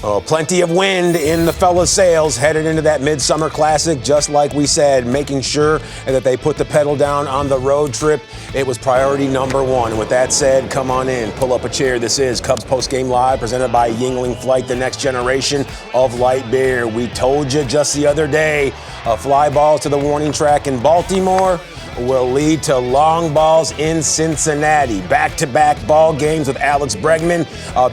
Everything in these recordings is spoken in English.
Oh, plenty of wind in the fellas' sails headed into that Midsummer Classic, just like we said, making sure that they put the pedal down on the road trip. It was priority number one. And with that said, come on in, pull up a chair. This is Cubs Postgame Live, presented by Yuengling Flight, the next generation of light beer. We told you just the other day, a fly ball to the warning track in Baltimore will lead to long balls in Cincinnati. Back-to-back ball games with Alex Bregman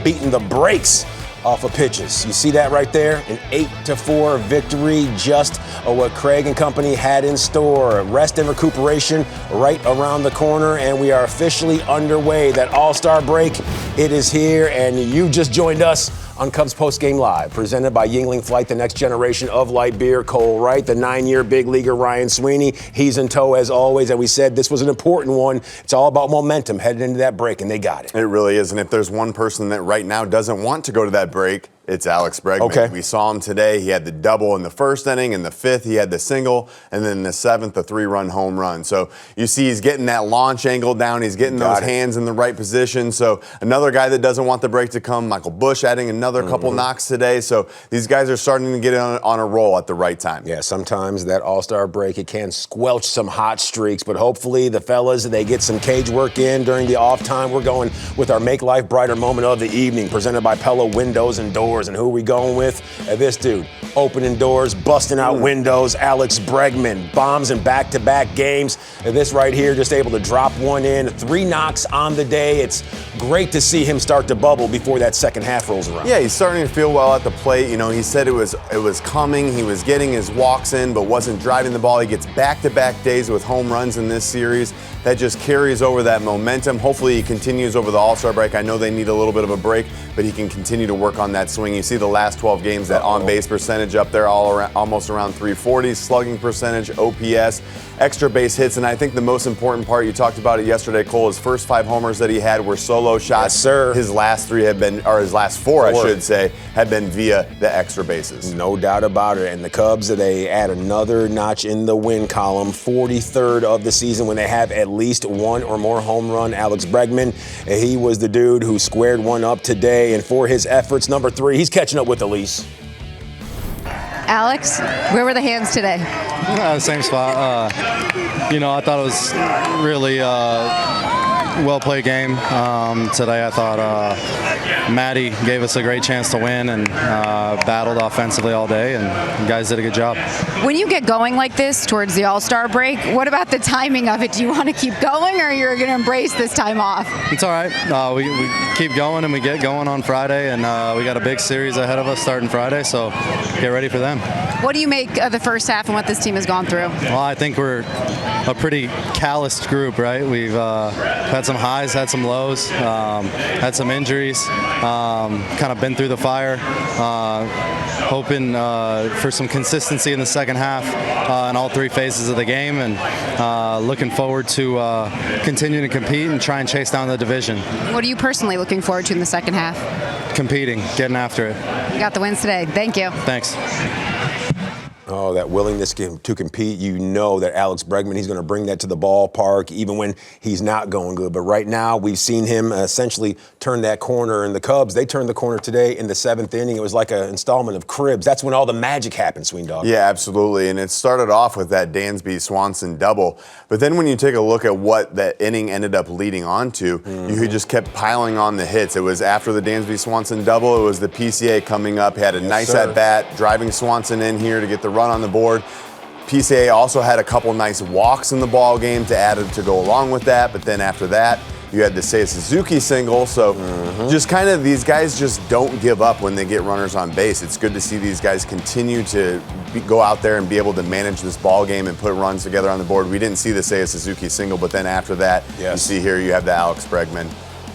beating the brakes off of pitches. You see that right there? An 8-4 victory, just what Craig and company had in store. Rest and recuperation right around the corner, and we are officially underway. That All-Star break, it is here, and you just joined us on Cubs Postgame Live, presented by Yuengling Flight, the next generation of light beer. Cole Wright, the 9-year big leaguer Ryan Sweeney, he's in tow as always, and we said this was an important one. It's all about momentum headed into that break, and they got it. It really is, and if there's one person that right now doesn't want to go to that break, it's Alex Bregman. Okay. We saw him today. He had the double in the first inning. In the fifth, he had the single. And then in the seventh, the 3-run home run. So you see he's getting that launch angle down. He's getting those hands in the right position. So another guy that doesn't want the break to come, Michael Busch, adding another couple knocks today. So these guys are starting to get on a roll at the right time. Yeah, sometimes that All-Star break, it can squelch some hot streaks. But hopefully the fellas, they get some cage work in during the off time. We're going with our Make Life Brighter moment of the evening, presented by Pella Windows and Doors. And who are we going with? This dude, opening doors, busting out windows, Alex Bregman, bombs in back-to-back games. And this right here, just able to drop one in, 3 knocks on the day. It's great to see him start to bubble before that second half rolls around. Yeah, he's starting to feel well at the plate. You know, he said it was coming. He was getting his walks in, but wasn't driving the ball. He gets back-to-back days with home runs in this series. That just carries over that momentum. Hopefully he continues over the All-Star break. I know they need a little bit of a break, but he can continue to work on that swing. You see the last 12 games, that on-base percentage up there, almost around 340, slugging percentage, OPS, extra base hits, and I think the most important part, you talked about it yesterday, Cole, his first 5 homers that he had were solo shots. Yes, sir. His last 3 had been, or his last 4, I should say, had been via the extra bases. No doubt about it. And the Cubs, they add another notch in the win column, 43rd of the season when they have at least 1 or more home run. Alex Bregman, he was the dude who squared one up today, and for his efforts, number 3, he's catching up with Elise. Alex, where were the hands today? Same spot. I thought it was really well-played game. Today I thought Matty gave us a great chance to win and battled offensively all day, and the guys did a good job. When you get going like this towards the All-Star break, what about the timing of it? Do you want to keep going, or you're going to embrace this time off? It's all right. We keep going, and we get going on Friday, and we got a big series ahead of us starting Friday, so get ready for them. What do you make of the first half and what this team has gone through? Well, I think we're a pretty calloused group, right? We've had some highs, had some lows, had some injuries, kind of been through the fire, hoping for some consistency in the second half in all 3 phases of the game, and looking forward to continuing to compete and try and chase down the division. What are you personally looking forward to in the second half? Competing, getting after it. You got the wins today. Thank you. Thanks. Oh, that willingness to compete. You know that Alex Bregman, he's going to bring that to the ballpark even when he's not going good. But right now, we've seen him essentially turn that corner. And the Cubs, they turned the corner today in the 7th inning. It was like an installment of Cribs. That's when all the magic happened, Sween Dog. Yeah, absolutely. And it started off with that Dansby-Swanson double. But then when you take a look at what that inning ended up leading on to, you just kept piling on the hits. It was after the Dansby-Swanson double, it was the PCA coming up. He had a nice at-bat, driving Swanson in here to get the run on the board. PCA also had a couple nice walks in the ball game to go along with that, but then after that you had the Seiya Suzuki single. So just kind of, these guys just don't give up when they get runners on base. It's good to see these guys continue to go out there and be able to manage this ball game and put runs together on the board. We didn't see the Seiya Suzuki single, but then after that, you see here you have the Alex Bregman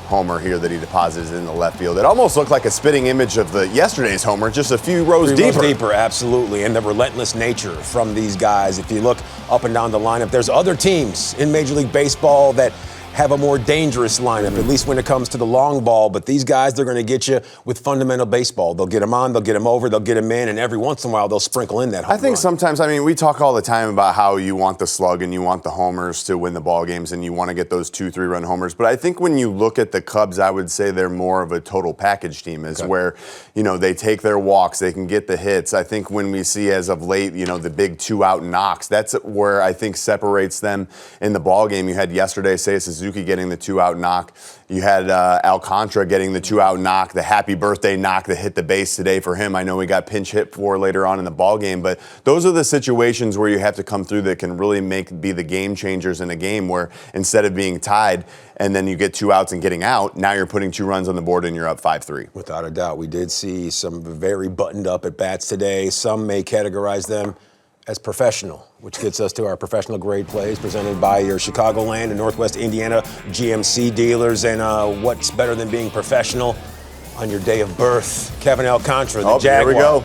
homer here that he deposited in the left field. It almost looked like a spitting image of the yesterday's homer, just a few rows deeper. Absolutely, and the relentless nature from these guys. If you look up and down the lineup, there's other teams in Major League Baseball that have a more dangerous lineup, at least when it comes to the long ball. But these guys, they're going to get you with fundamental baseball. They'll get them on, they'll get them over, they'll get them in, and every once in a while they'll sprinkle in that home I think run. sometimes, we talk all the time about how you want the slug and you want the homers to win the ball games and you want to get those 2-3 run homers. But I think when you look at the Cubs, I would say they're more of a total package team, where, they take their walks, they can get the hits. I think when we see as of late, the big 2-out knocks, that's where I think separates them in the ball game. You had yesterday, Seiya Suzuki getting the 2-out knock. You had Alcántara getting the 2-out knock, the happy birthday knock that hit the base today for him. I know he got pinch hit for later on in the ball game, but those are the situations where you have to come through that can really be the game changers in a game, where instead of being tied and then you get 2 outs and getting out, now you're putting 2 runs on the board and you're up 5-3. Without a doubt. We did see some very buttoned up at bats today. Some may categorize them as professional, which gets us to our professional grade plays presented by your Chicagoland and Northwest Indiana GMC dealers. And what's better than being professional on your day of birth? Kevin Alcántara, the Jaguar. Here we go.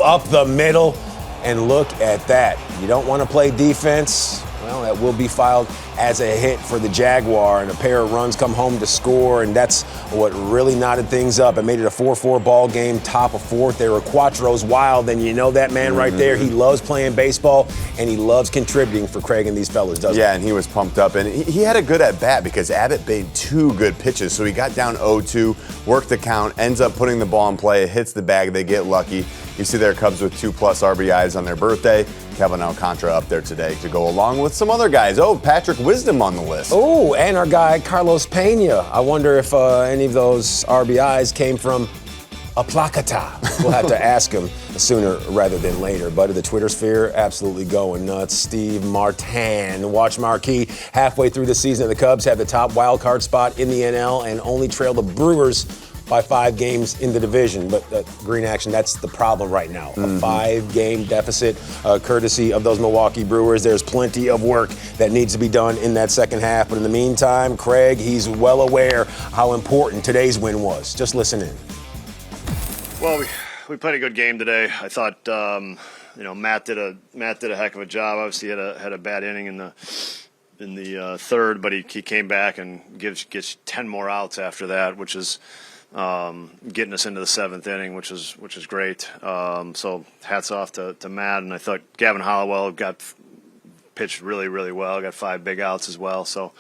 Up the middle, and look at that. You don't want to play defense? Well, that will be filed as a hit for the Jaguar, and a pair of runs come home to score, and that's what really knotted things up. It made it a 4-4 ball game, top of fourth. They were Quattros wild, and you know that man right there. He loves playing baseball, and he loves contributing for Craig and these fellas, doesn't he? Yeah, and he was pumped up, and he had a good at-bat because Abbott made 2 good pitches, so he got down 0-2, worked the count, ends up putting the ball in play, it hits the bag, they get lucky. You see their Cubs with 2+ RBIs on their birthday. Kevin Alcántara up there today to go along with some other guys. Oh, Patrick Wisdom on the list. Oh, and our guy Carlos Pena. I wonder if any of those RBIs came from a placata. We'll have to ask him sooner rather than later. But the Twitter sphere, absolutely going nuts. Steve Martin, watch marquee. Halfway through the season, the Cubs have the top wild card spot in the NL and only trail the Brewers by 5 games in the division. But Green Action, that's the problem right now. A 5-game deficit, courtesy of those Milwaukee Brewers. There's plenty of work that needs to be done in that second half. But in the meantime, Craig, he's well aware how important today's win was. Just listen in. Well, we played a good game today. I thought, Matt did a heck of a job. Obviously, had a bad inning in the third, but he came back and gets 10 more outs after that, which is getting us into the 7th inning, which is great. So hats off to Matt, and I thought Gavin Hollowell pitched really, really well. Got 5 big outs as well. So,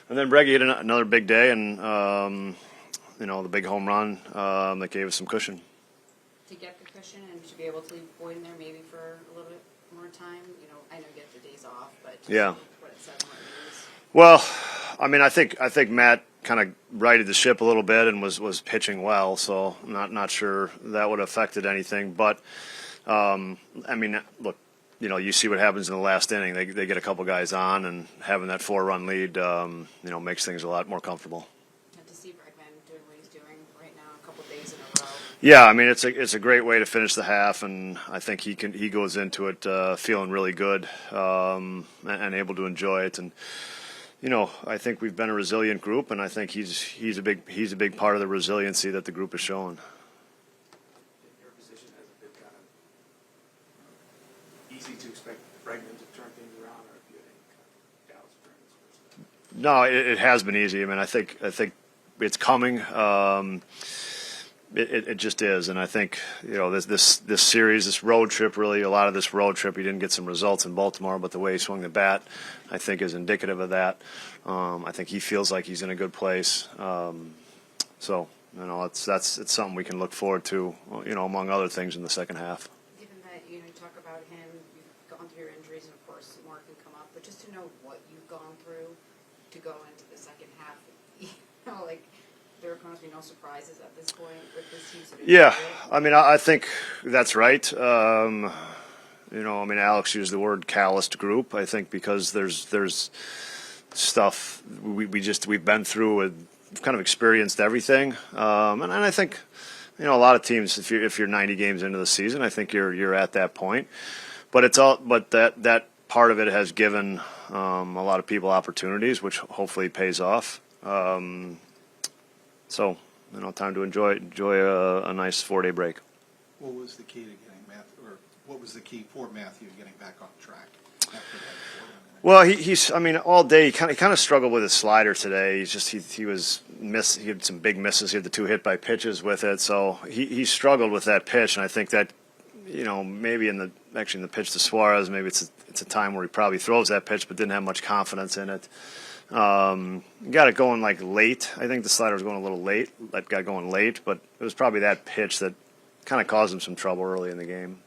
and then Breggy had another big day, and the big home run that gave us some cushion. To get the cushion and to be able to leave Boyd in there maybe for a little bit more time. I know you get the days off, but yeah. What it said. Well, I think Matt kind of righted the ship a little bit and was pitching well, so not sure that would have affected anything. But look, you see what happens in the last inning. They get a couple guys on, and having that 4-run lead, makes things a lot more comfortable. And to see Bregman doing what he's doing right now, a couple days in a row. Yeah, it's a great way to finish the half, and I think he goes into it feeling really good and able to enjoy it. And I think we've been a resilient group, and I think he's a big part of the resiliency that the group has shown. Your position has been kind of easy to expect Bregman to turn things around, or if you think Dallas Bregman's first? No, it has been easy. I think it's coming. It just is, and I think this series, this road trip, really a lot of this road trip, he didn't get some results in Baltimore, but the way he swung the bat, I think, is indicative of that. I think he feels like he's in a good place. So it's something we can look forward to, among other things in the second half. Given that you talk about him, you've gone through your injuries, and of course more can come up, but just to know what you've gone through to go into the second half, there are going to be no surprises at this point with this team. Yeah, I think that's right. Alex used the word calloused group. I think because there's stuff we've been through, we've kind of experienced everything, and I think a lot of teams, if you're 90 games into the season, I think you're at that point. But that part of it has given a lot of people opportunities, which hopefully pays off. So, time to enjoy a nice 4-day break. What was the key to getting what was the key for Matthew getting back on track after that 4-run Well, he's. I mean, all day he kind of struggled with his slider today. He had some big misses. He had the 2 hit by pitches with it, so he struggled with that pitch. And I think that, maybe in the pitch to Suarez, maybe it's a time where he probably throws that pitch, but didn't have much confidence in it. Got it going like late. I think the slider was going a little late. That got going late, but it was probably that pitch that kind of caused him some trouble early in the game.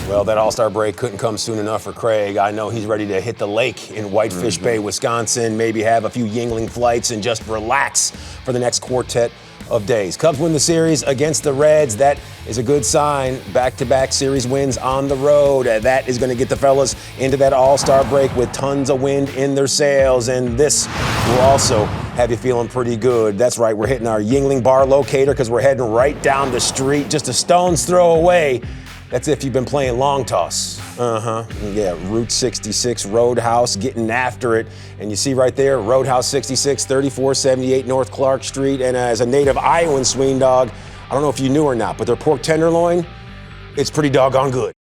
Well, that All-Star break couldn't come soon enough for Craig. I know he's ready to hit the lake in Whitefish Bay, Wisconsin, maybe have a few Yingling flights and just relax for the next quartet of days. Cubs win the series against the Reds. That is a good sign. Back-to-back series wins on the road. That is going to get the fellas into that All-Star break with tons of wind in their sails. And this will also have you feeling pretty good. That's right, we're hitting our Yingling bar locator because we're heading right down the street, just a stone's throw away. That's if you've been playing long toss. Yeah, Route 66 Roadhouse, getting after it. And you see right there, Roadhouse 66, 3478 North Clark Street. And as a native Iowan swing dog, I don't know if you knew or not, but their pork tenderloin, it's pretty doggone good.